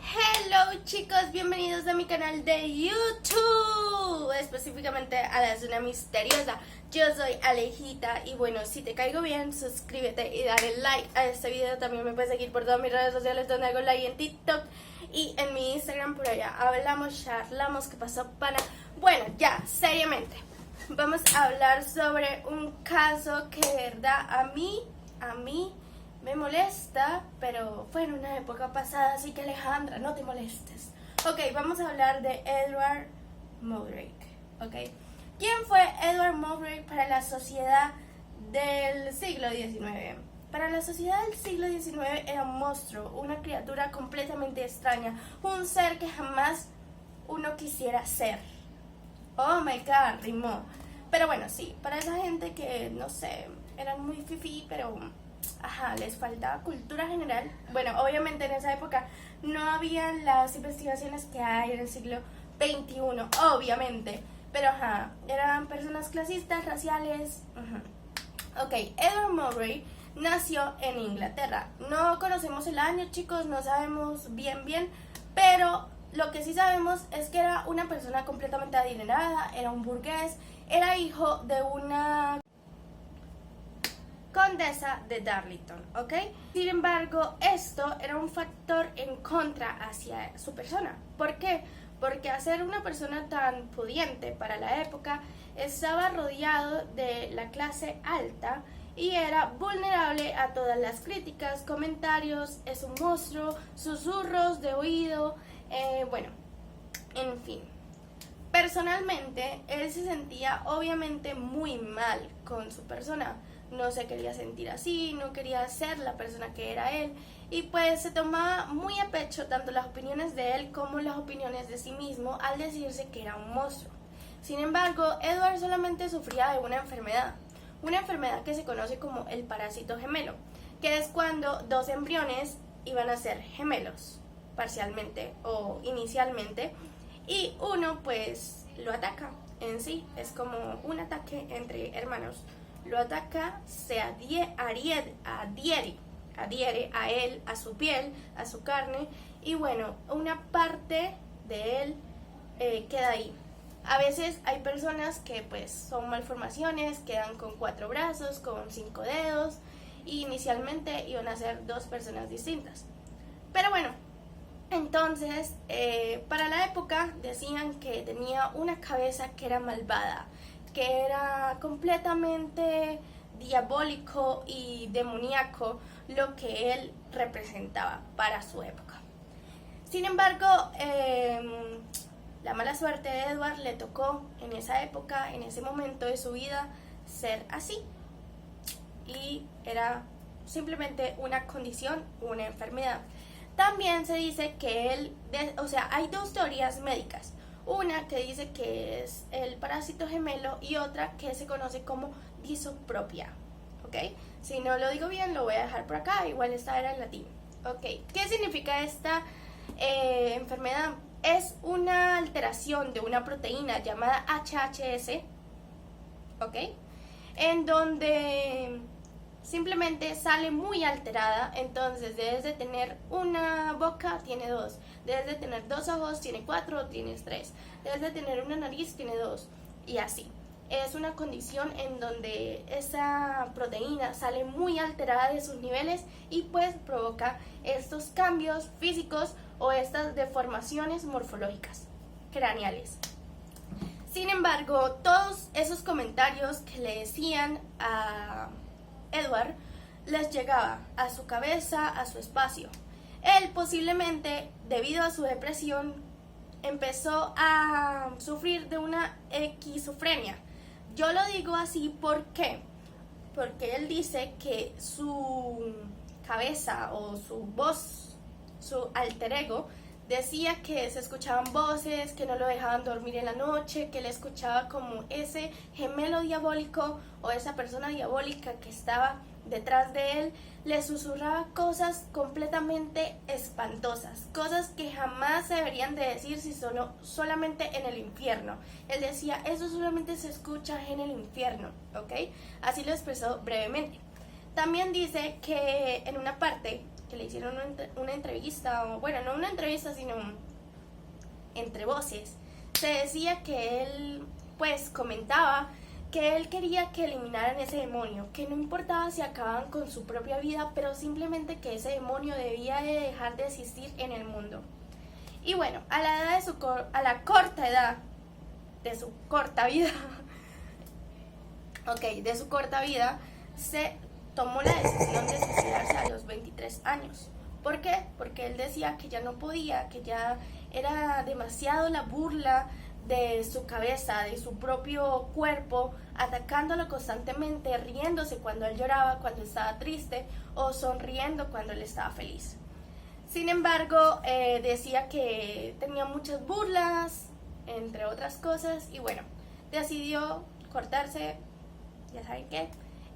Hello chicos, bienvenidos a mi canal de YouTube, específicamente a la zona misteriosa. Yo soy Alejita y bueno, si te caigo bien, suscríbete y dale like a este video. También me puedes seguir por todas mis redes sociales donde hago like, en TikTok y en mi Instagram. Por allá hablamos, charlamos, qué pasó pana. Bueno, ya, seriamente, vamos a hablar sobre un caso que de verdad a mí me molesta, pero fue en una época pasada, así que Alejandra, no te molestes. Ok, vamos a hablar de Edward Mowbray. Ok, ¿quién fue Edward Mowbray para la sociedad del siglo XIX? Para la sociedad del siglo XIX era un monstruo, una criatura completamente extraña, un ser que jamás uno quisiera ser. Oh my god, rimó. Pero bueno, sí, para esa gente que, no sé, eran muy fifí, pero ajá, les faltaba cultura general. Bueno, obviamente en esa época no habían las investigaciones que hay en el siglo XXI, obviamente. Pero ajá, eran personas clasistas, raciales. Ok, Edward Mowbray nació en Inglaterra. No conocemos el año, chicos, no sabemos bien, pero lo que sí sabemos es que era una persona completamente adinerada, era un burgués, era hijo de una condesa de Darlington, ¿ok? Sin embargo, esto era un factor en contra hacia su persona. ¿Por qué? Porque al ser una persona tan pudiente para la época, estaba rodeado de la clase alta y era vulnerable a todas las críticas, comentarios, es un monstruo, susurros de oído, bueno, en fin. Personalmente, él se sentía obviamente muy mal con su persona. No se quería sentir así, no quería ser la persona que era él. Y pues se tomaba muy a pecho tanto las opiniones de él como las opiniones de sí mismo al decirse que era un monstruo. Sin embargo, Edward solamente sufría de una enfermedad que se conoce como el parásito gemelo, que es cuando dos embriones iban a ser gemelos, parcialmente o inicialmente, y uno pues lo ataca en sí, es como un ataque entre hermanos. Lo ataca, se adhiere a él, a su piel, a su carne, y bueno, una parte de él queda ahí. A veces hay personas que pues son malformaciones, quedan con 4 brazos, con 5 dedos, y inicialmente iban a ser 2 personas distintas. Pero bueno, entonces, para la época decían que tenía una cabeza que era malvada, que era completamente diabólico y demoníaco lo que él representaba para su época. Sin embargo, la mala suerte de Edward le tocó en esa época, en ese momento de su vida, ser así. Y era simplemente una condición, una enfermedad. También se dice que él, hay dos teorías médicas. Una que dice que es el parásito gemelo y otra que se conoce como disopropia. ¿Ok? Si no lo digo bien, lo voy a dejar por acá, igual esta era en latín. ¿Ok? ¿Qué significa esta enfermedad? Es una alteración de una proteína llamada HHS, ¿ok? En donde simplemente sale muy alterada. Entonces, debes de tener una boca, tiene 2. Debes de tener 2 ojos, tiene 4, tienes 3. Debes de tener una nariz, tiene 2. Y así. Es una condición en donde esa proteína sale muy alterada de sus niveles y pues provoca estos cambios físicos o estas deformaciones morfológicas craneales. Sin embargo, todos esos comentarios que le decían a Edward les llegaba a su cabeza, a su espacio. Él posiblemente, debido a su depresión, empezó a sufrir de una esquizofrenia. Yo lo digo así porque él dice que su cabeza o su voz, su alter ego, decía que se escuchaban voces, que no lo dejaban dormir en la noche, que él escuchaba como ese gemelo diabólico o esa persona diabólica que estaba detrás de él, le susurraba cosas completamente espantosas, cosas que jamás se deberían de decir si son solamente en el infierno. Él decía, eso solamente se escucha en el infierno, ¿ok? Así lo expresó brevemente. También dice que en una parte que le hicieron una entrevista, o bueno, no una entrevista, sino entre voces, se decía que él pues comentaba que él quería que eliminaran ese demonio, que no importaba si acababan con su propia vida, pero simplemente que ese demonio debía de dejar de existir en el mundo. Y bueno, a la corta edad de su corta vida, de su corta vida, se tomó la decisión de suicidarse a los 23 años. ¿Por qué? Porque él decía que ya no podía, que ya era demasiado la burla de su cabeza, de su propio cuerpo, atacándolo constantemente, riéndose cuando él lloraba, cuando estaba triste, o sonriendo cuando él estaba feliz. Sin embargo, decía que tenía muchas burlas, entre otras cosas, y bueno, decidió cortarse, ya saben qué,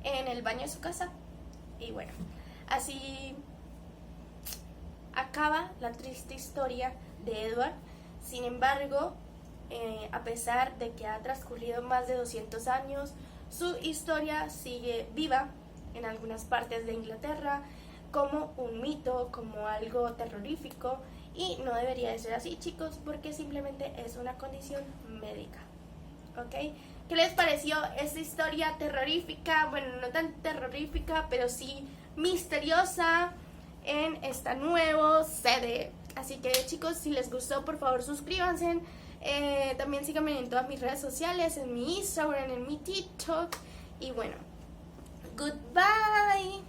en el baño de su casa. Y bueno, así acaba la triste historia de Edward. Sin embargo, a pesar de que ha transcurrido más de 200 años, su historia sigue viva en algunas partes de Inglaterra como un mito, como algo terrorífico, y no debería de ser así, chicos, porque simplemente es una condición médica. ¿Ok? ¿Qué les pareció esta historia terrorífica? Bueno, no tan terrorífica, pero sí misteriosa en esta nueva sede. Así que, chicos, si les gustó, por favor suscríbanse. También síganme en todas mis redes sociales, en mi Instagram, en mi TikTok. Y bueno, goodbye.